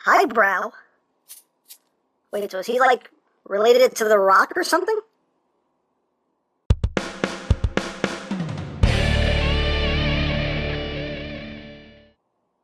Highbrow? Wait, so is he, like, related to The Rock or something?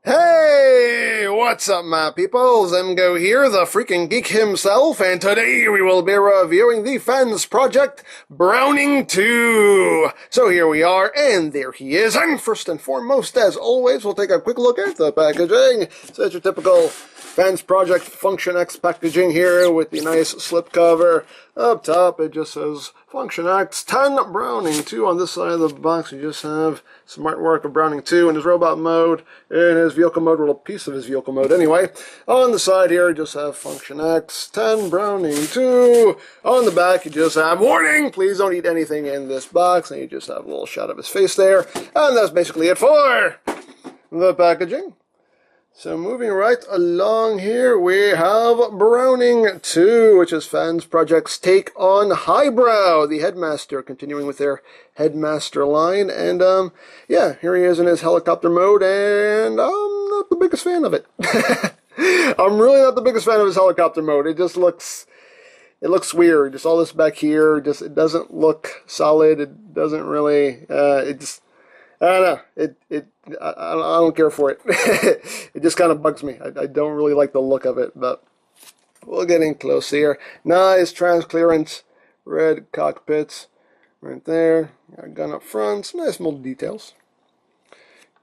Hey, what's up, my peoples? EmGo here, the freaking geek himself, and today we will be reviewing the Fansproject Browning 2. So here we are, and there he is. And first and foremost, as always, we'll take a quick look at the packaging. So it's your typical Fansproject Function X packaging here with the nice slipcover. Up top, it just says Function X 10 Browning 2. On this side of the box, you just have some artwork of Browning 2 in his robot mode, in his vehicle mode, or a piece of his vehicle mode anyway. On the side here, you just have Function X 10 Browning 2. On the back, you just have warning, please don't eat anything in this box, and you just have a little shot of his face there. And that's basically it for the packaging. So moving right along here, we have Browning 2, which is Fansproject's take on Highbrow, the Headmaster, continuing with their Headmaster line. And, yeah, here he is in his helicopter mode, and I'm not the biggest fan of it. I'm really not the biggest fan of his helicopter mode. It just looks weird. Just all this back here, it doesn't look solid. It doesn't really, I don't know. I don't care for it. It just kind of bugs me. I don't really like the look of it, but we'll get in close here. Nice transparent red cockpits right there. Got a gun up front. Some nice molded details.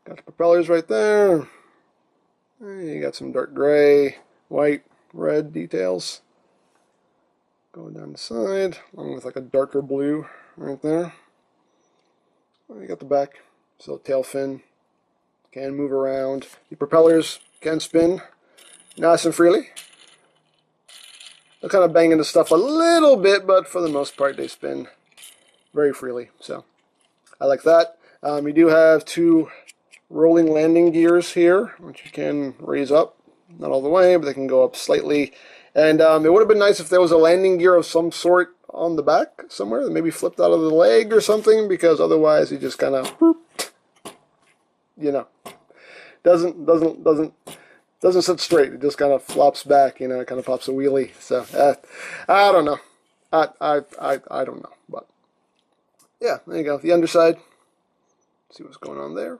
Got the propellers right there. You got some dark gray, white, red details going down the side, along with like a darker blue right there. You got the back. So tail fin can move around. The propellers can spin nice and freely. They'll kind of bang into stuff a little bit, but for the most part they spin very freely. So I like that. You do have two rolling landing gears here, which you can raise up. Not all the way, but they can go up slightly. And it would have been nice if there was a landing gear of some sort on the back somewhere that maybe flipped out of the leg or something, because otherwise you just kind of, you know, doesn't sit straight. It just kind of flops back, you know, it kind of pops a wheelie. So I don't know. I don't know, but yeah, there you go. The underside. See what's going on there.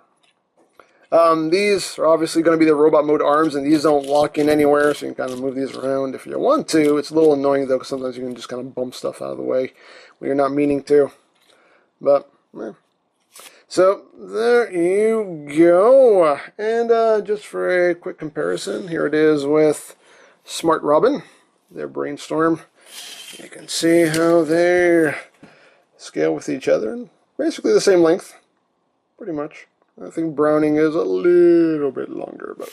These are obviously going to be the robot mode arms, and these don't lock in anywhere, so you can kind of move these around if you want to. It's a little annoying, though, because sometimes you can just kind of bump stuff out of the way when you're not meaning to. But, yeah. So, there you go. And just for a quick comparison, here it is with Smart Robin, their Brainstorm. You can see how they scale with each other, and basically the same length, pretty much. I think Browning is a little bit longer, but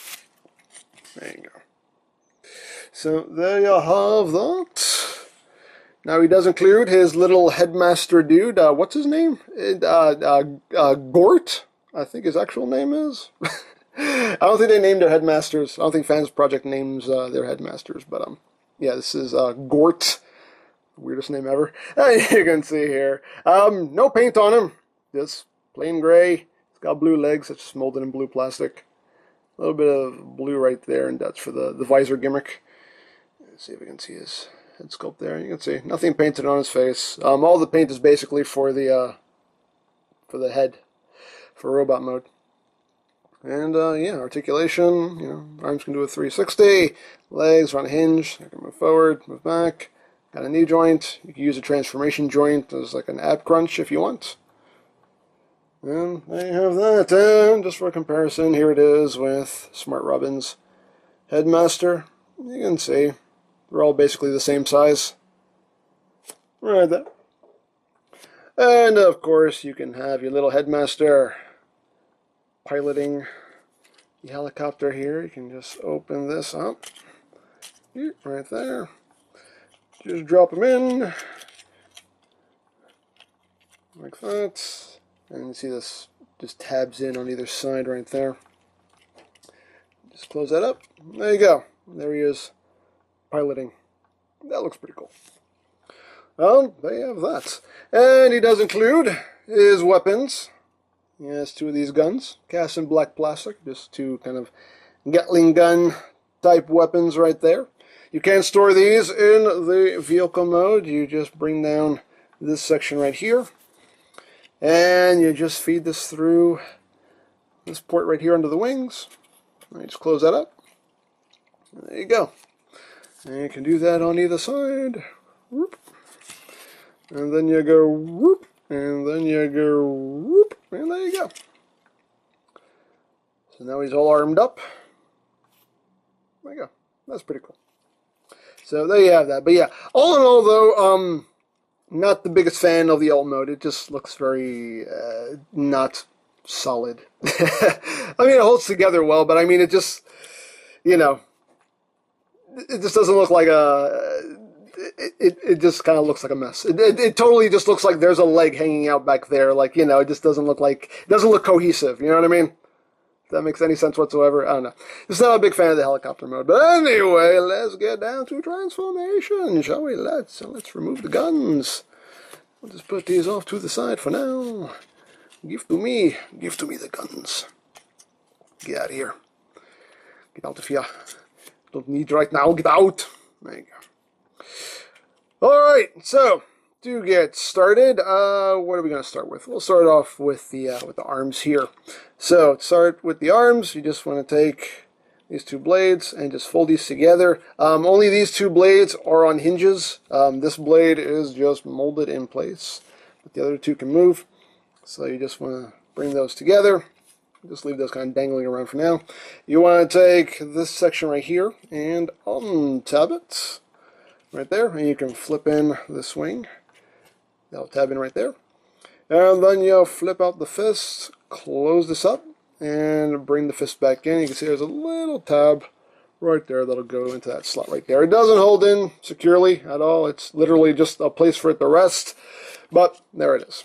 there you go. So there you have that. Now he does include his little headmaster dude. What's his name? Gort, I think his actual name is. I don't think they named their headmasters. I don't think Fansproject names their headmasters, but yeah, this is Gort. Weirdest name ever. You can see here. No paint on him. Just plain gray. Got blue legs, that's just molded in blue plastic. A little bit of blue right there, and that's for the visor gimmick. Let's see if we can see his head sculpt there. You can see nothing painted on his face. All the paint is basically for the head, for robot mode. And yeah, articulation. You know, arms can do a 360. Legs are on a hinge. They can move forward, move back. Got a knee joint. You can use a transformation joint as like an ab crunch if you want. And there you have that. And just for comparison, here it is with Smart Robin's Headmaster. You can see they're all basically the same size. Right there. And of course, you can have your little Headmaster piloting the helicopter here. You can just open this up. Right there. Just drop them in. Like that. And you see this just tabs in on either side right there. Just close that up. There you go. There he is piloting. That looks pretty cool. Well, there you have that. And he does include his weapons. He has two of these guns, cast in black plastic, just two kind of Gatling gun type weapons right there. You can store these in the vehicle mode. You just bring down this section right here, and you just feed this through this port right here under the wings. And you just close that up. And there you go. And you can do that on either side. Whoop. And then you go whoop, and then you go whoop, and there you go. So now he's all armed up. There you go. That's pretty cool. So there you have that. But yeah, all in all though, not the biggest fan of the alt mode. It just looks very not solid. I mean, it holds together well, but I mean, it just, you know, it just doesn't look like a... It just kind of looks like a mess. It totally just looks like there's a leg hanging out back there. Like, you know, it just doesn't look like... It doesn't look cohesive. You know what I mean? If that makes any sense whatsoever. I don't know. Just not a big fan of the helicopter mode. But anyway, let's get down to transformation, shall we? Let's remove the guns. We'll just put these off to the side for now. Give to me the guns. Get out of here. Get out of here. Don't need right now. Get out. There you go. Alright, so to get started, what are we going to start with? We'll start off with the arms here. So to start with the arms, you just want to take these two blades and just fold these together. Only these two blades are on hinges. This blade is just molded in place, but the other two can move. So you just want to bring those together. Just leave those kind of dangling around for now. You want to take this section right here and untab it. Right there, and you can flip in the swing. That'll tab in right there. And then you'll flip out the fist, close this up, and bring the fist back in. You can see there's a little tab right there that'll go into that slot right there. It doesn't hold in securely at all. It's literally just a place for it to rest. But there it is.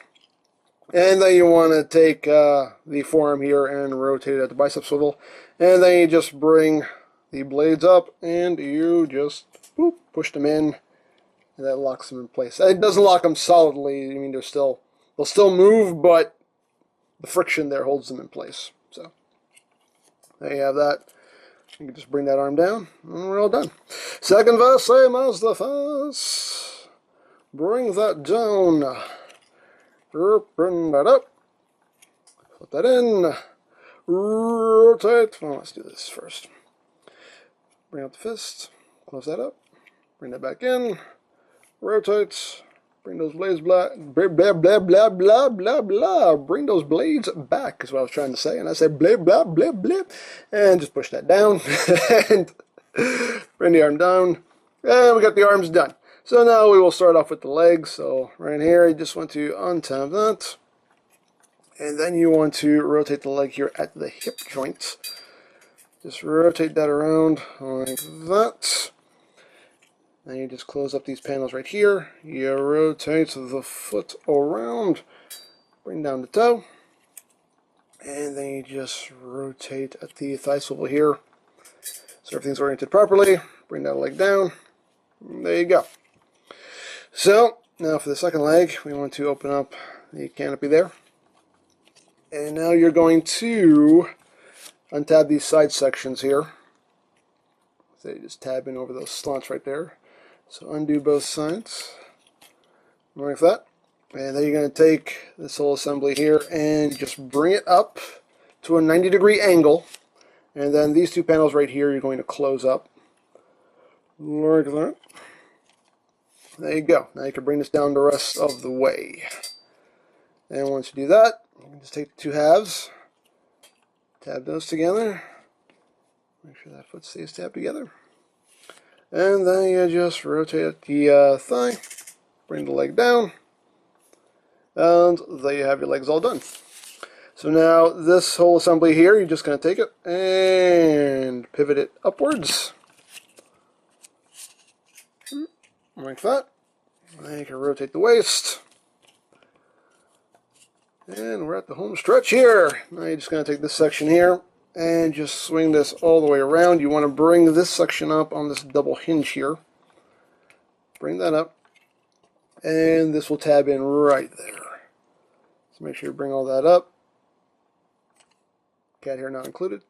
And then you want to take the forearm here and rotate it at the bicep swivel. And then you just bring the blades up, and you just boop, push them in, and that locks them in place. It doesn't lock them solidly. I mean, they'll still move, but the friction there holds them in place. So there you have that. You can just bring that arm down, and we're all done. Second verse, same as the first. Bring that down. Bring that up. Put that in. Rotate. Well, let's do this first. Bring up the fist. Close that up. Bring that back in. Rotate. Bring those blades blah blah blah blah blah blah blah. Bring those blades back is what I was trying to say. And I said blah blah blah blah. And just push that down. And bring the arm down. And we got the arms done. So now we will start off with the legs. So right here, you just want to untab that. And then you want to rotate the leg here at the hip joint. Just rotate that around like that. Then you just close up these panels right here. You rotate the foot around. Bring down the toe. And then you just rotate at the thigh swivel here. So everything's oriented properly. Bring that leg down. There you go. So, now for the second leg, we want to open up the canopy there. And now you're going to untab these side sections here. So you just tab in over those slants right there. So undo both sides. Like that. And then you're going to take this whole assembly here and just bring it up to a 90-degree angle. And then these two panels right here you're going to close up. Like that. There you go. Now you can bring this down the rest of the way. And once you do that, you can just take the two halves, tab those together, make sure that foot stays tabbed together, and then you just rotate the thigh, bring the leg down, and there you have your legs all done. So now this whole assembly here, you're just going to take it and pivot it upwards. Like that. Then you can rotate the waist. And we're at the home stretch here. Now you're just going to take this section here and just swing this all the way around. You want to bring this section up on this double hinge here. Bring that up. And this will tab in right there. So make sure you bring all that up. Cat hair not included.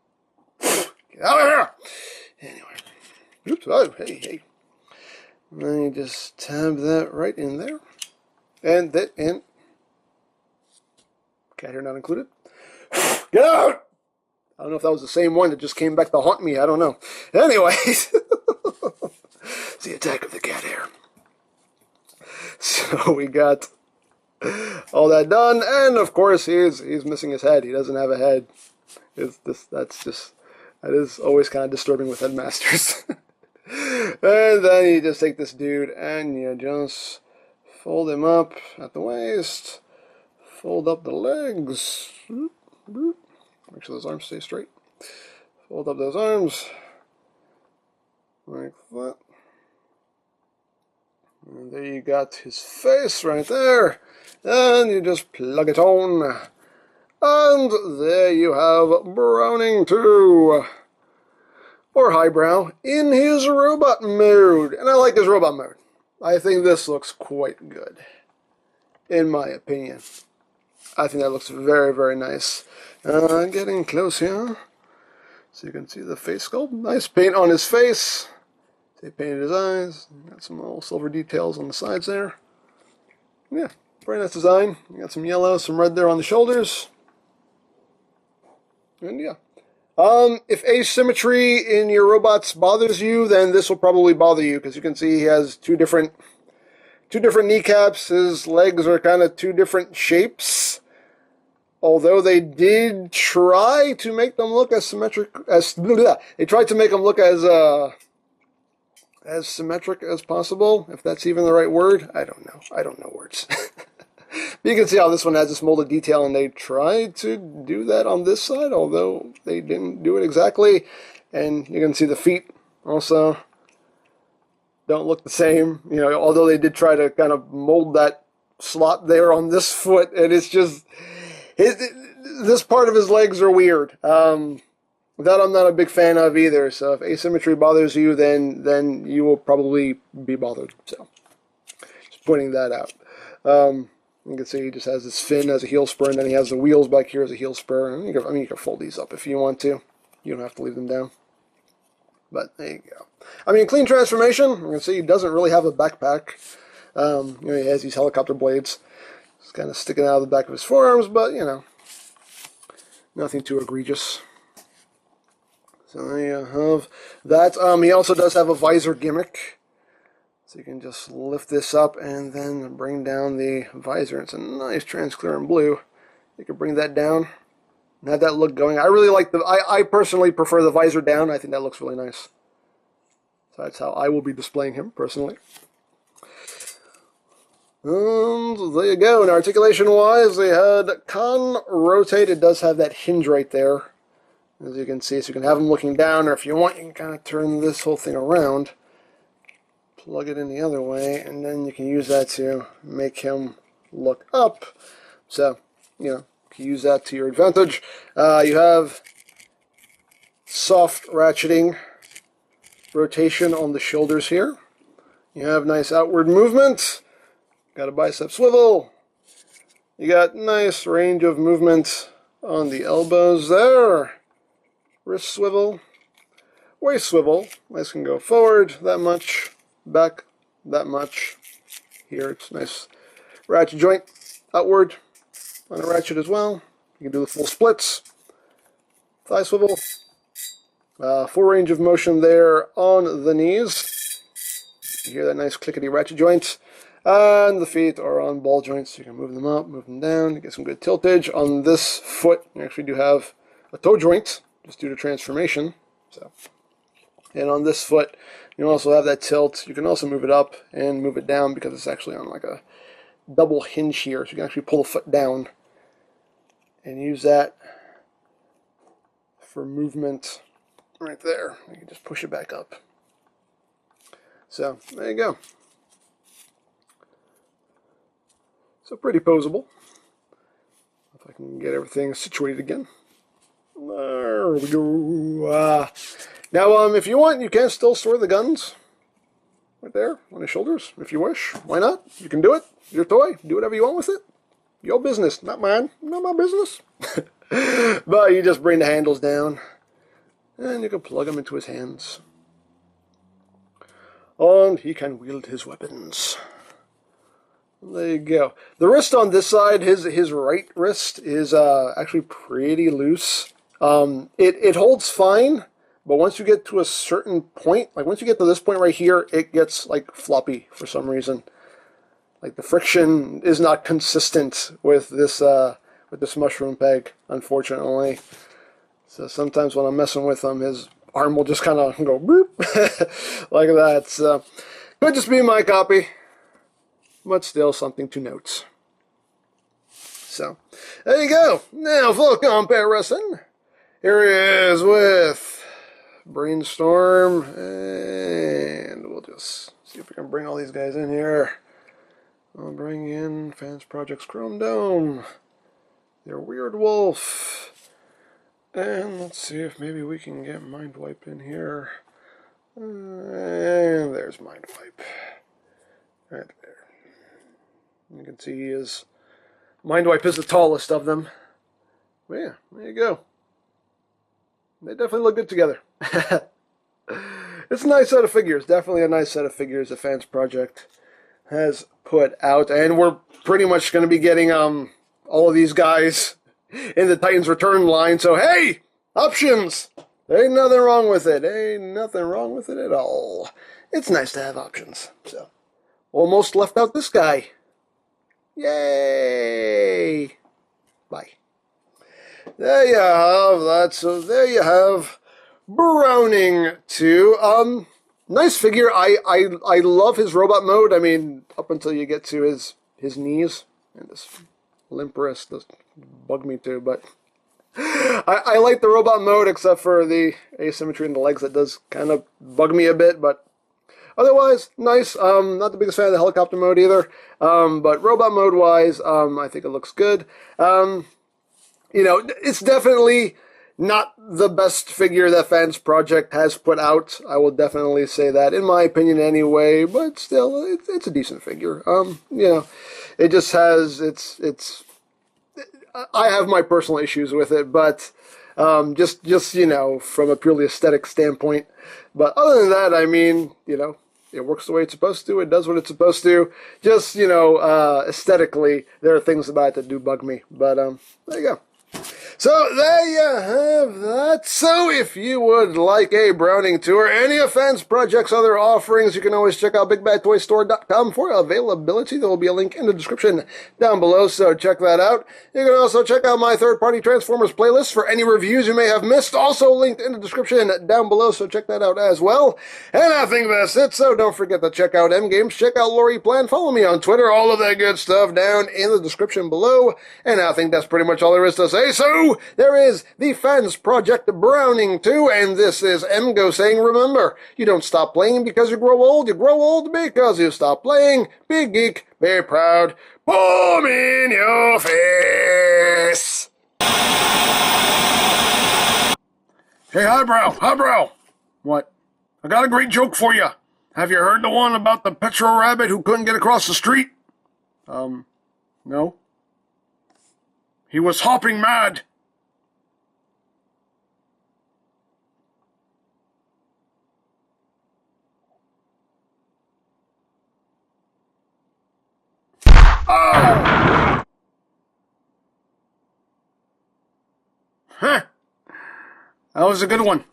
Get out of here! Anyway. Oops, oh, hey. And then you just tab that right in there. And cat hair not included. Get out! I don't know if that was the same one that just came back to haunt me. I don't know. Anyways, it's the attack of the cat hair. So we got all that done, and of course he's missing his head. He doesn't have a head. That is always kind of disturbing with headmasters. And then you just take this dude and you just fold him up at the waist, fold up the legs. Make sure those arms stay straight. Fold up those arms like that. And there you got his face right there. And you just plug it on. And there you have Browning 2. Or Highbrow in his robot mode. And I like his robot mode. I think this looks quite good. In my opinion. I think that looks very, very nice. Getting close here. So you can see the face sculpt. Nice paint on his face. They painted his eyes. Got some little silver details on the sides there. Yeah, very nice design. You got some yellow, some red there on the shoulders. And yeah. If asymmetry in your robots bothers you, then this will probably bother you, because you can see he has two different kneecaps. His legs are kind of two different shapes. Although they did try to make them look as symmetric as they tried to make them look as symmetric as possible. If that's even the right word, I don't know. I don't know words. But you can see how this one has this molded detail, and they tried to do that on this side, although they didn't do it exactly. And you can see the feet also don't look the same. You know, although they did try to kind of mold that slot there on this foot, and it's just this part of his legs are weird. That I'm not a big fan of either. So if asymmetry bothers you, then you will probably be bothered. So just pointing that out. You can see he just has this fin as a heel spur, and then he has the wheels back here as a heel spur. And you can fold these up if you want to. You don't have to leave them down. But there you go. I mean, clean transformation. You can see he doesn't really have a backpack. You know, he has these helicopter blades. It's kind of sticking out of the back of his forearms, but, you know, nothing too egregious. So there you have that. He also does have a visor gimmick. So you can just lift this up and then bring down the visor. It's a nice transparent blue. You can bring that down and have that look going. I really like I personally prefer the visor down. I think that looks really nice. So that's how I will be displaying him personally. And there you go. And articulation-wise, they had con rotate. It does have that hinge right there, as you can see. So you can have him looking down, or if you want, you can kind of turn this whole thing around. Plug it in the other way, and then you can use that to make him look up. So, you know, you can use that to your advantage. You have soft ratcheting rotation on the shoulders here. You have nice outward movement. Got a bicep swivel. You got nice range of movement on the elbows there. Wrist swivel. Waist swivel. This can go forward that much. Back that much. Here it's nice ratchet joint outward on a ratchet as well. You can do the full splits. Thigh swivel. Full range of motion there on the knees. You hear that nice clickety ratchet joint. And the feet are on ball joints, so you can move them up, move them down, you get some good tiltage. On this foot, you actually do have a toe joint, just due to transformation. So, and on this foot, you also have that tilt. You can also move it up and move it down because it's actually on like a double hinge here. So you can actually pull the foot down and use that for movement right there. You can just push it back up. So there you go. So pretty posable. If I can get everything situated again. There we go. Now, if you want, you can still store the guns right there on his shoulders, if you wish. Why not? You can do it. Your toy. Do whatever you want with it. Your business, not mine. Not my business. But you just bring the handles down, and you can plug them into his hands. and he can wield his weapons. There you go. The wrist on this side, his right wrist, is actually pretty loose. It holds fine, but once you get to a certain point, like once you get to this point right here, it gets like floppy for some reason. Like the friction is not consistent with this mushroom peg, unfortunately. So sometimes when I'm messing with him, his arm will just kind of go boop like that. So could just be my copy, but still something to note. So there you go. Now full comparison. Here he is with Brainstorm, and we'll just see if we can bring all these guys in here. I'll bring in Fansproject's Chrome Dome, their Weird Wolf, and let's see if maybe we can get Mindwipe in here. And there's Mindwipe. Right there. You can see Mindwipe is the tallest of them. But yeah, there you go. They definitely look good together. It's a nice set of figures. Definitely a nice set of figures the Fansproject has put out. And we're pretty much going to be getting all of these guys in the Titans Return line. So, hey, options. There ain't nothing wrong with it. Ain't nothing wrong with it at all. It's nice to have options. So, almost left out this guy. Yay! Bye. There you have that. So there you have Browning 2. Nice figure. I love his robot mode. I mean, up until you get to his knees and this limp wrist does bug me too. But I like the robot mode except for the asymmetry in the legs that does kind of bug me a bit. But otherwise, nice. Not the biggest fan of the helicopter mode either. But robot mode wise, I think it looks good. You know, it's definitely not the best figure that Fansproject has put out. I will definitely say that, in my opinion anyway, but still, it's a decent figure. You know, it just has, I have my personal issues with it, but just you know, from a purely aesthetic standpoint. But other than that, I mean, you know, it works the way it's supposed to. It does what it's supposed to. Just, you know, aesthetically, there are things about it that do bug me. But there you go. So there you have that. So if you would like a Browning 2 or any of Fansproject's other offerings, you can always check out BigBadToyStore.com for availability. There will be a link in the description down below, so check that out. You can also check out my third-party Transformers playlist for any reviews you may have missed, also linked in the description down below, so check that out as well. And I think that's it, so don't forget to check out EmGo's, check out Lori Plan, follow me on Twitter, all of that good stuff down in the description below. And I think that's pretty much all there is to say, so there is the Fansproject Browning 2, and this is EmGo saying, remember, you don't stop playing because you grow old because you stop playing. Be geek, be proud, boom in your face. Hey, Highbrow. What? I got a great joke for you. Have you heard the one about the petrol rabbit who couldn't get across the street? No. He was hopping mad. Oh! Huh. That was a good one.